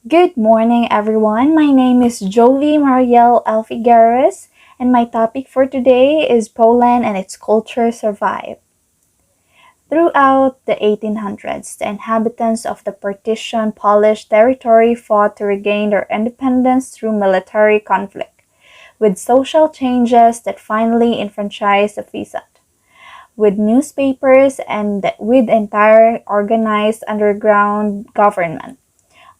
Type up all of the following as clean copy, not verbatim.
Good morning, everyone. My name is Jovi Mariel Alfigueres, and my topic for today is Poland and its culture survive. Throughout the 1800s, the inhabitants of the partitioned Polish territory fought to regain their independence through military conflict, with social changes that finally enfranchised the peasant, with newspapers and with entire organized underground government.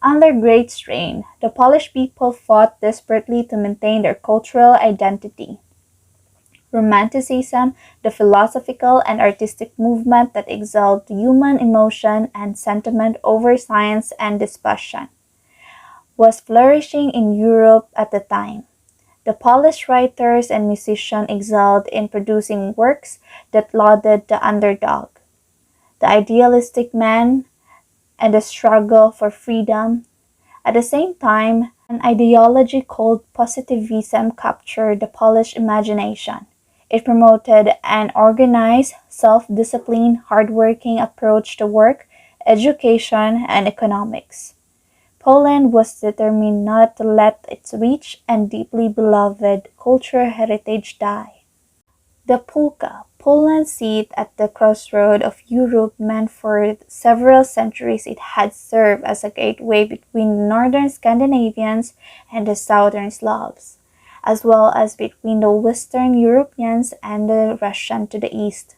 Under great strain, the Polish people fought desperately to maintain their cultural identity. Romanticism, the philosophical and artistic movement that exalted human emotion and sentiment over science and discussion, was flourishing in Europe at the time. The Polish writers and musicians excelled in producing works that lauded the underdog, the idealistic man, and the struggle for freedom. At the same time, an ideology called Positivism captured the Polish imagination. It promoted an organized, self-disciplined, hardworking approach to work, education, and economics. Poland was determined not to let its rich and deeply beloved cultural heritage die. The Polka, Poland's seat at the crossroad of Europe, meant for several centuries it had served as a gateway between the northern Scandinavians and the southern Slavs, as well as between the Western Europeans and the Russian to the east.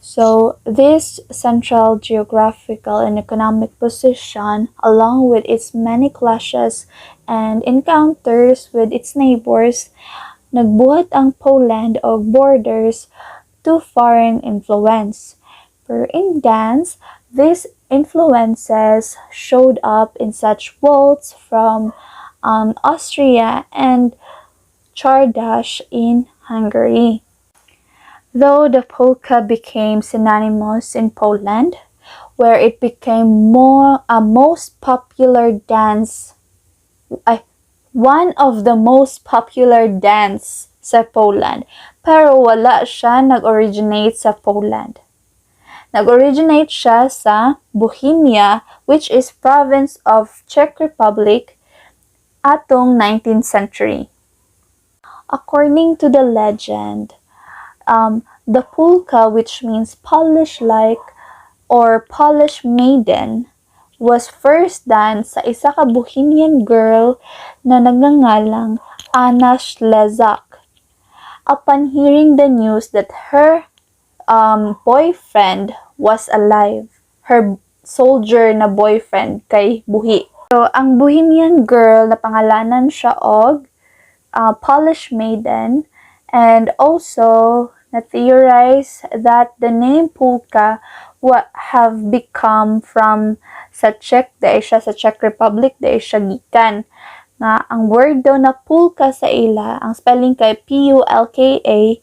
So, this central geographical and economic position, along with its many clashes and encounters with its neighbors, nagbuhat ang Poland og borders to foreign influence. Per in dance, these influences showed up in such waltz from Austria and Czardash in Hungary. Though the polka became synonymous in Poland, where it became a most popular dance, one of the most popular dance sa Poland, pero wala siya nag-originate sa Poland. Nag-originate siya sa Bohemia, which is province of Czech Republic, atong 19th century. According to the legend, the polka, which means Polish-like or Polish maiden, was first done sa isa ka Bohemian girl na nagngangalang Anna Ślezak. Upon hearing the news that her boyfriend was alive, her soldier na boyfriend kay buhi. So, ang Bohemian girl na pangalanan siya og Polish maiden, and also na-theorize that the name polka have become from sa Czech, dahil siya sa Czech Republic, dahil siya gikan. Nga, ang word daw na polka sa ila, ang spelling kay P-U-L-K-A,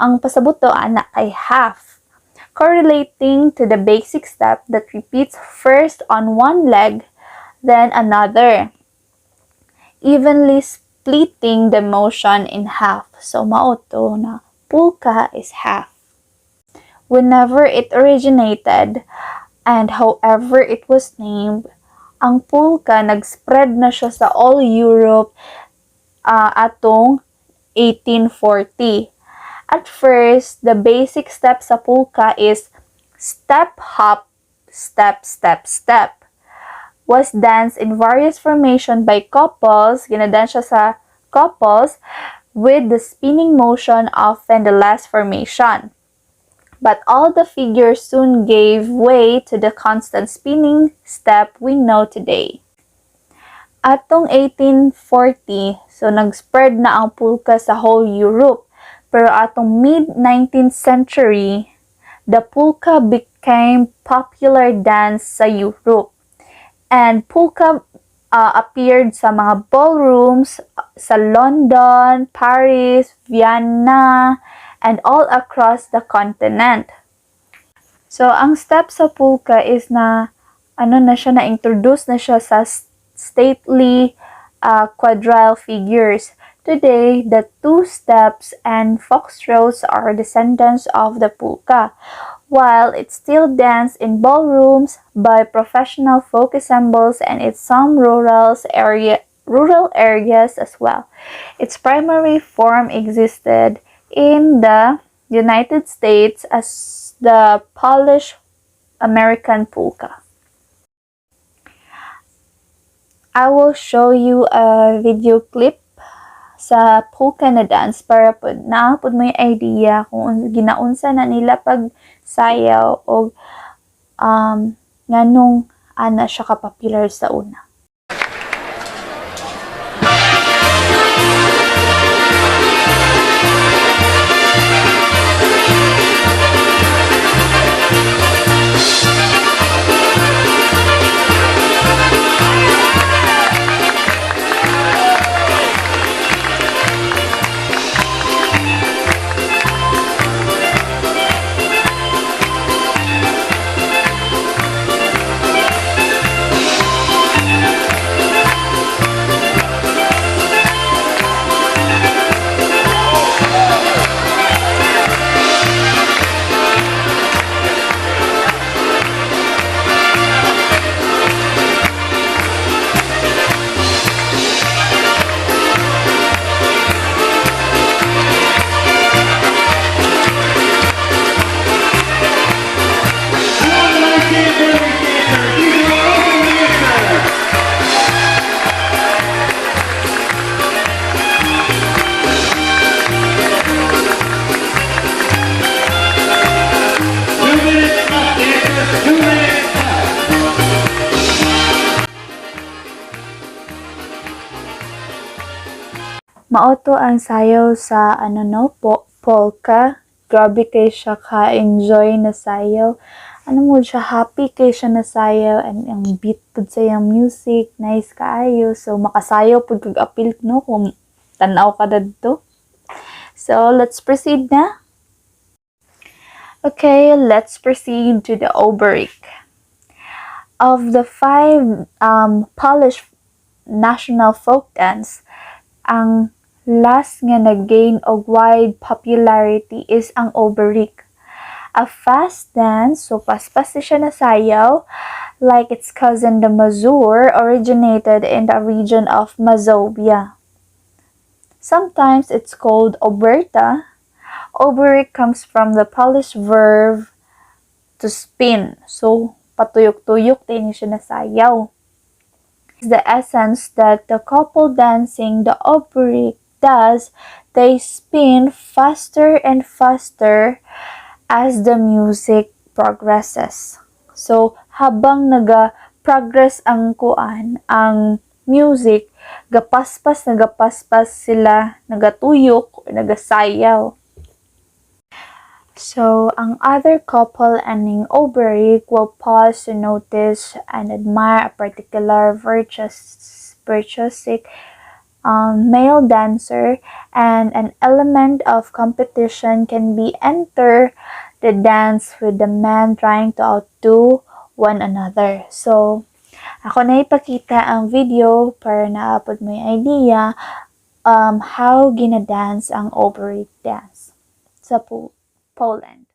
ang pasabot daw ana kay half, correlating to the basic step that repeats first on one leg, then another, evenly splitting the motion in half. So, mauto na polka is half. Whenever it originated, and however it was named, ang polka nag-spread na siya sa all Europe atong 1840. At first, the basic step sa polka is step, hop, step, step, step. Was danced in various formation by couples, ginadance siya sa couples, with the spinning motion often the last formation. But all the figures soon gave way to the constant spinning step we know today. Atong 1840, so nag-spread na ang polka sa whole Europe. Pero atong mid-19th century, the polka became popular dance sa Europe. And polka appeared sa mga ballrooms sa London, Paris, Vienna, and all across the continent. So, ang step sa polka is na, na-introduce na siya sa stately quadrille figures. Today, the two-steps and foxtrots are descendants of the polka, while it's still danced in ballrooms by professional folk ensembles and in some rural areas as well. Its primary form existed in the United States as the Polish American polka. I will show you a video clip sa polka na dance para pud naapod mo yung idea kung ginaunsa na nila pag sayaw o nganong ana siya ka popular sa una. Maoto ang sayaw sa polka. Grabe kay siya ka-enjoy na sayaw. Siya happy kay siya na sayaw and ang beat pud sa yung music, nice kaayo. So makasayaw pud kag apil no kung tan-aw ka dadto. So let's proceed na. Okay, let's proceed to the Oberek. Of the 5 Polish national folk dance, ang last nga nag-gain og wide popularity is ang Oberek. A fast dance, so paspas siya na sayaw, like its cousin the Mazur, originated in the region of Mazovia. Sometimes it's called Oberta. Oberek comes from the Polish verb to spin. So, patuyok-tuyok din siya na sayaw. The essence that the couple dancing the Oberek does, they spin faster and faster as the music progresses. So, habang naga-progress ang music, nagapaspas sila, nagatuyok, o nagasayaw. So, ang other couple and Oberek will pause to notice and admire a particular virtuosic male dancer, and an element of competition can be enter the dance with the men trying to outdo one another. So, ako na ipakita ang video para naapod mo yung idea how ginadance ang Oberek dance sa Poland.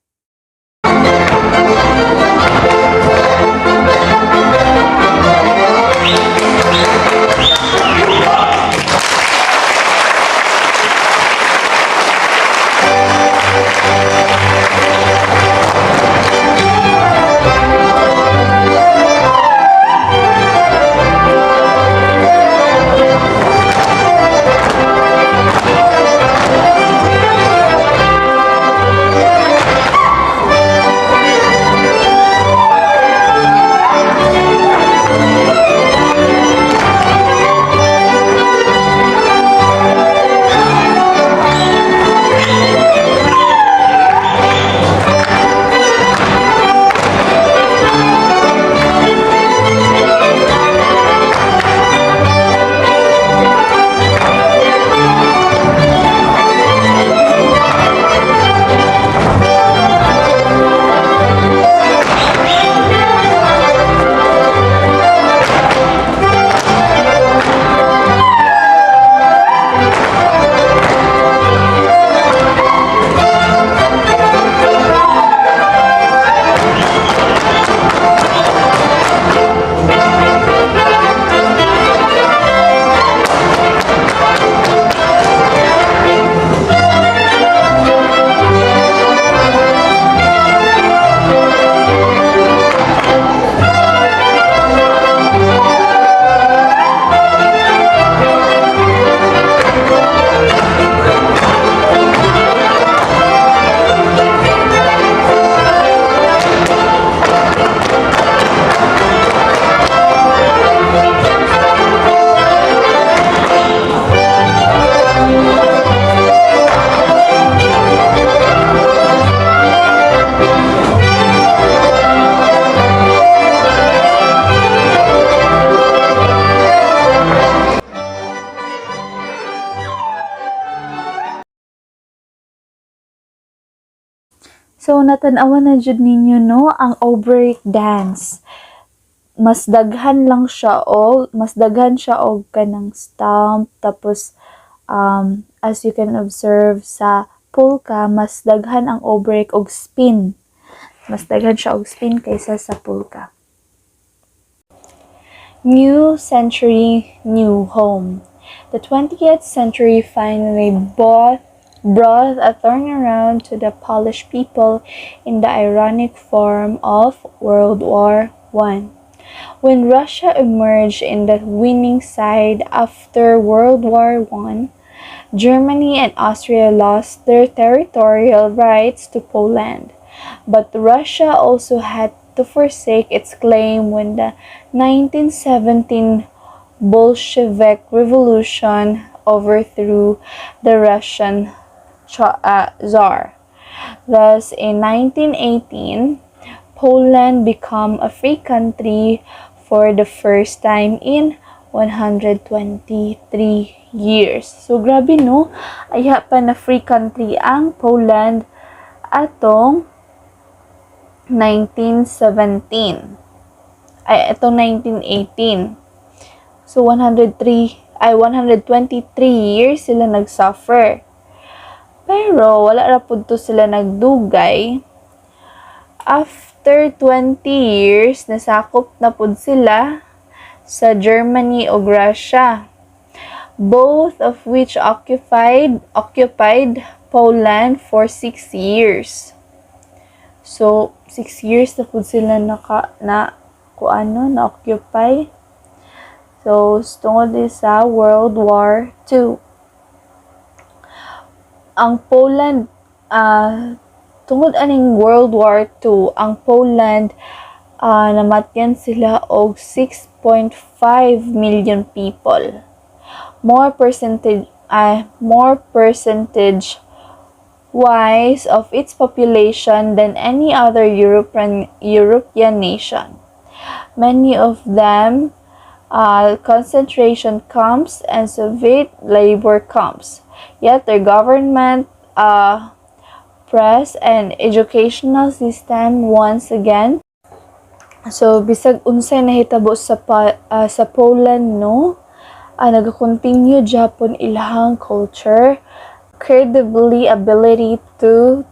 So natanawan na jud ninyo no ang Obrek dance. Mas daghan siya og kanang stomp, tapos as you can observe sa polka, mas daghan ang Obrek og spin. Mas daghan siya og spin kaysa sa polka. New century, new home. The 20th century finally brought a turnaround to the Polish people in the ironic form of World War I. When Russia emerged in the winning side after World War I, Germany and Austria lost their territorial rights to Poland. But Russia also had to forsake its claim when the 1917 Bolshevik Revolution overthrew the Russian Tsar. Thus, in 1918, Poland became a free country for the first time in 123 years. So, grabe no? Aya pa na free country ang Poland atong 1917. Itong 1918. So, 123 years sila nagsuffer. Pero, wala ra pud to sila nagdugay. After 20 years, nasakop na pud sila sa Germany o Russia, both of which occupied Poland for 6 years. So, 6 years na pud sila na-occupy. So, tungod sa World War II. Ang Poland, tungod aning World War II, ang Poland, namatyan sila og 6.5 million people. More percentage wise of its population than any other European nation. Many of them concentration camps and Soviet labor camps. Yet their government, press, and educational system once again. So bisag unsay nahitabo sa Poland no, nagakontinue Japan ilahang culture, incredibly ability to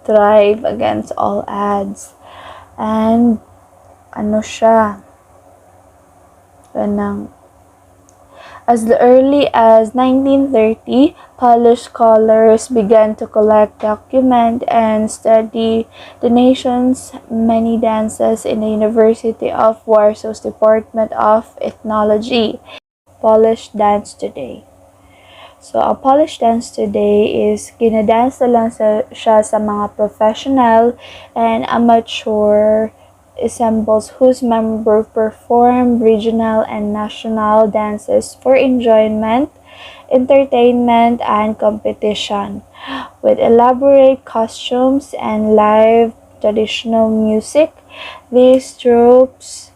thrive against all odds. And as early as 1930, Polish scholars began to collect, document, and study the nation's many dances in the University of Warsaw's Department of Ethnology. Polish dance today. So, ang Polish dance today is ginadance na lang siya sa mga professional and amateur ensembles whose members perform regional and national dances for enjoyment, entertainment, and competition. With elaborate costumes and live traditional music, these troupes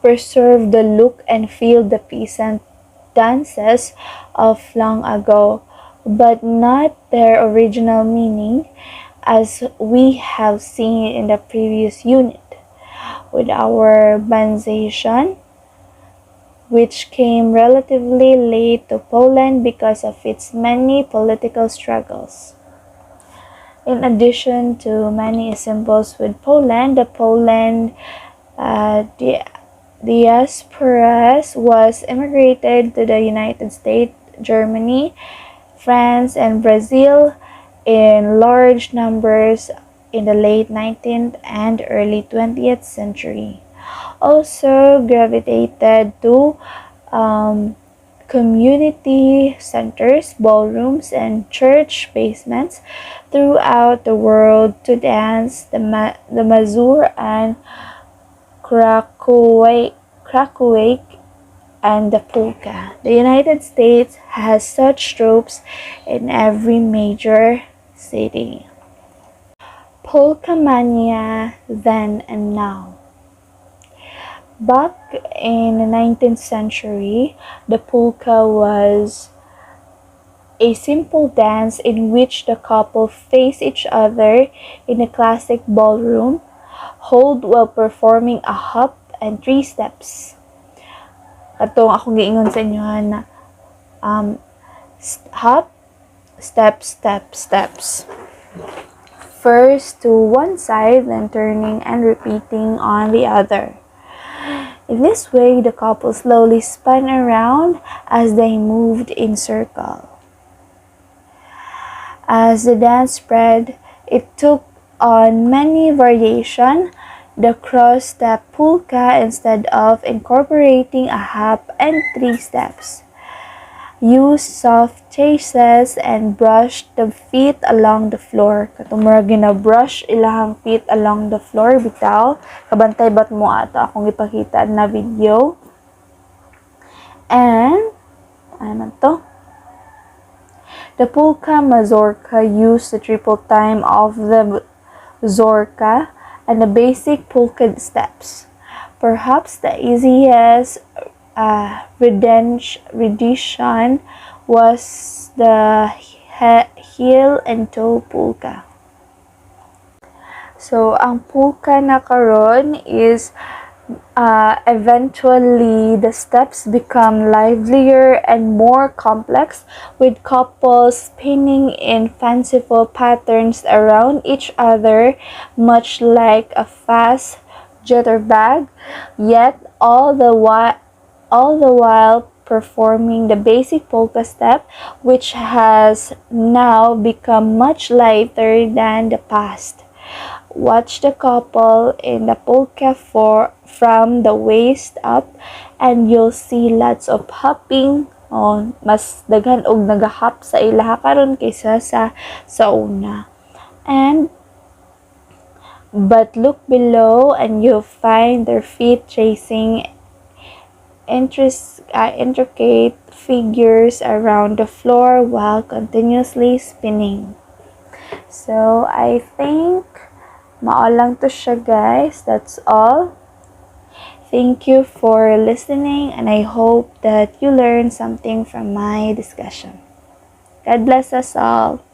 preserve the look and feel the peasant dances of long ago, but not their original meaning, as we have seen in the previous unit, with our urbanization, which came relatively late to Poland because of its many political struggles. In addition to many symbols with Poland, the Poland diaspora was immigrated to the United States, Germany, France, and Brazil in large numbers in the late 19th and early 20th century. Also gravitated to community centers, ballrooms, and church basements throughout the world to dance the mazur and Krakowiak and the polka. The United States has such troupes in every major city. Polka mania then and now. Back in the 19th century, the polka was a simple dance in which the couple face each other in a classic ballroom, hold while performing a hop and 3 steps. Katong akong giingon sa inyo na hop, step, step, steps. First to one side, then turning and repeating on the other. In this way, the couple slowly spun around as they moved in circle. As the dance spread, it took on many variations. The cross-step polka instead of incorporating a hop and 3 steps. Use soft chases and brush the feet along the floor. Katumura gina-brush ilahang feet along the floor bitaw. Kabantay bat mo ato akong ipakita na video. And, ano to? The polka mazurka used the triple time of the zorka and the basic polka steps. Perhaps the easiest rendition was the heel and toe polka. So, ang polka na karon is eventually the steps become livelier and more complex, with couples spinning in fanciful patterns around each other, much like a fast jitterbug, yet all the while performing the basic polka step, which has now become much lighter than the past. Watch the couple in the polka from the waist up, and you'll see lots of hopping. Mas daghan og nagahop sa ilaha karon kaysa sa una. But look below and you'll find their feet tracing intricate figures around the floor while continuously spinning. So, I think mao lang to siya, guys. That's all. Thank you for listening, and I hope that you learned something from my discussion. God bless us all.